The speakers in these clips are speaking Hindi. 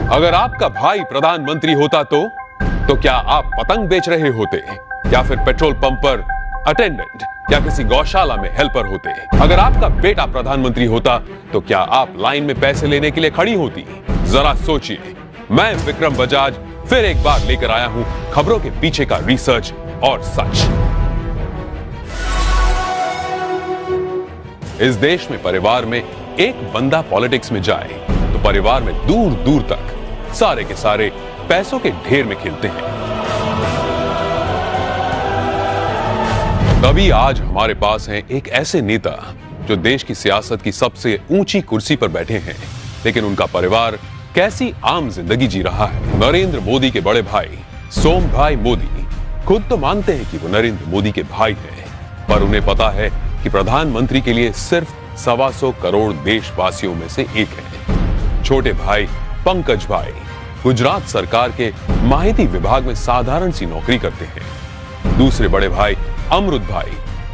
अगर आपका भाई प्रधानमंत्री होता तो क्या आप पतंग बेच रहे होते या फिर पेट्रोल पंप पर अटेंडेंट या किसी गौशाला में हेल्पर होते? अगर आपका बेटा प्रधानमंत्री होता तो क्या आप लाइन में पैसे लेने के लिए खड़ी होती? जरा सोचिए। मैं विक्रम बजाज फिर एक बार लेकर आया हूं खबरों के पीछे का रिसर्च और सच। इस देश में परिवार में एक बंदा पॉलिटिक्स में जाए तो परिवार में दूर दूर तक सारे के सारे पैसों के ढेर में खेलते हैं। तभी आज हमारे पास हैं एक ऐसे नेता जो देश की सियासत की सबसे ऊंची कुर्सी पर बैठे हैं, लेकिन उनका परिवार कैसी आम जिंदगी जी रहा है। नरेंद्र मोदी के बड़े भाई सोम भाई मोदी खुद तो मानते हैं कि वो नरेंद्र मोदी के भाई हैं, पर उन्हें पता है कि प्रधानमंत्री के लिए सिर्फ 125 करोड़ देशवासियों में से एक है। छोटे भाई पंकज भाई गुजरात सरकार के माहिती विभाग में साधारण सी नौकरी करते हैं। दूसरे बड़े भाई अमृत भाई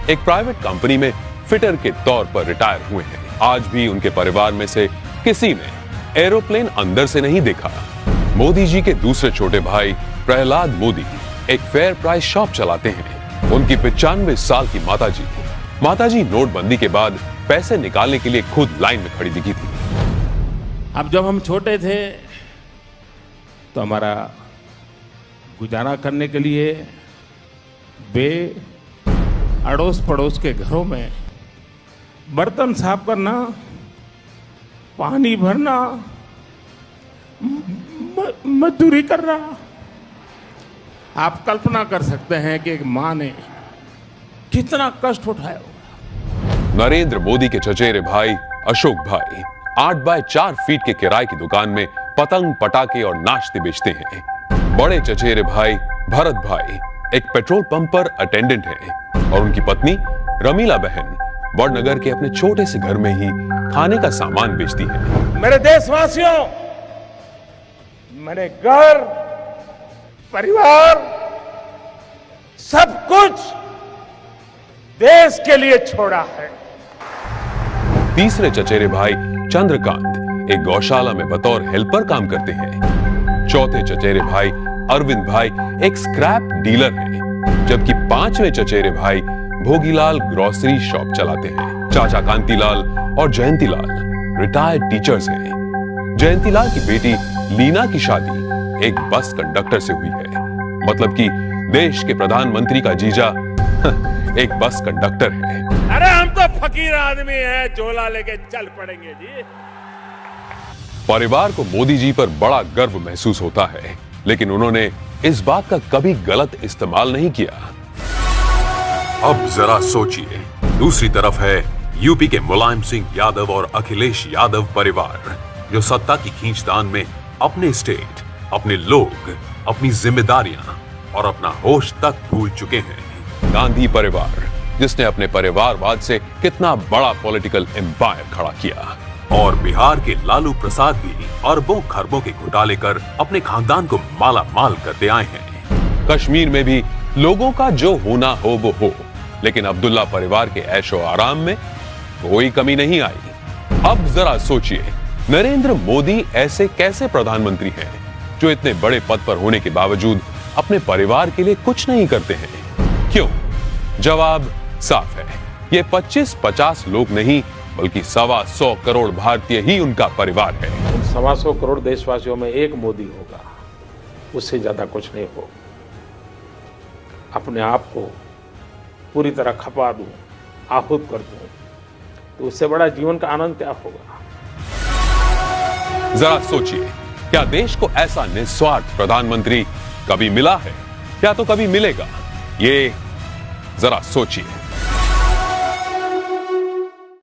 एक प्राइवेट कंपनी में फिटर के तौर पर रिटायर हुए हैं। आज भी उनके परिवार में से किसी ने एरोप्लेन अंदर से नहीं देखा। मोदी जी के दूसरे छोटे भाई प्रहलाद मोदी एक फेयर प्राइस शॉप चलाते हैं। उनकी 95 साल की माताजी नोटबंदी के बाद पैसे निकालने के लिए खुद लाइन में खड़ी दिखी थी। अब जब हम छोटे थे तो हमारा गुजारा करने के लिए वे अड़ोस पड़ोस के घरों में बर्तन साफ करना, पानी भरना, मजदूरी करना। आप कल्पना कर सकते हैं कि एक मां ने कितना कष्ट उठाया होगा। नरेंद्र मोदी के चचेरे भाई अशोक भाई 8 बाय 4 फीट के किराए की दुकान में पतंग पटाखे और नाश्ते बेचते हैं। बड़े चचेरे भाई भरत भाई एक पेट्रोल पंप पर अटेंडेंट हैं और उनकी पत्नी रमीला बहन वडनगर के अपने छोटे से घर में ही खाने का सामान बेचती है। मेरे देशवासियों, मैंने घर, परिवार, सब कुछ देश के लिए छोड़ा है। तीसरे चचेरे भाई चंद्रकांत एक गौशाला में बतौर हेल्पर काम करते हैं। चौथे चचेरे भाई अरविंद भाई एक स्क्रैप डीलर हैं, जबकि 5वें चचेरे भाई भोगीलाल ग्रोसरी शॉप चलाते हैं। चाचा कांतीलाल और जयंतीलाल रिटायर्ड टीचर्स हैं। जयंतीलाल की बेटी लीना की शादी एक बस कंडक्टर से हुई है। मतलब कि देश के प्रधानमंत्री का जीजा एक बस कंडक्टर है। अरे हम तो फकीर आदमी हैं, झोला लेके चल पड़ेंगे जी। परिवार को मोदी जी पर बड़ा गर्व महसूस होता है, लेकिन उन्होंने इस बात का कभी गलत इस्तेमाल नहीं किया। अब जरा सोचिए, दूसरी तरफ है यूपी के मुलायम सिंह यादव और अखिलेश यादव परिवार, जो सत्ता की खींचतान में अपने स्टेट, अपने लोग, अपनी जिम्मेदारियां और अपना होश तक भूल चुके हैं। गांधी परिवार जिसने अपने परिवारवाद से कितना बड़ा पॉलिटिकल एम्पायर खड़ा किया, और बिहार के लालू प्रसाद भी अरबों खरबों के घोटाले कर अपने खानदान को माला माल करते आए हैं। कश्मीर में भी लोगों का जो होना हो वो हो, लेकिन अब्दुल्ला परिवार के ऐशो आराम में कोई कमी नहीं आई। अब जरा सोचिए, नरेंद्र मोदी ऐसे कैसे प्रधानमंत्री हैं जो इतने बड़े पद पर होने के बावजूद अपने परिवार के लिए कुछ नहीं करते हैं? क्यों? जवाब साफ है, ये 25-50 लोग नहीं बल्कि 125 करोड़ भारतीय ही उनका परिवार है। 125 करोड़ देशवासियों में एक मोदी होगा, उससे ज्यादा कुछ नहीं हो। अपने आप को पूरी तरह खपा दूं, आहूत कर दूं, तो उससे बड़ा जीवन का आनंद क्या होगा? जरा सोचिए, क्या देश को ऐसा निस्वार्थ प्रधानमंत्री कभी मिला है या तो कभी मिलेगा? ये जरा सोचिए।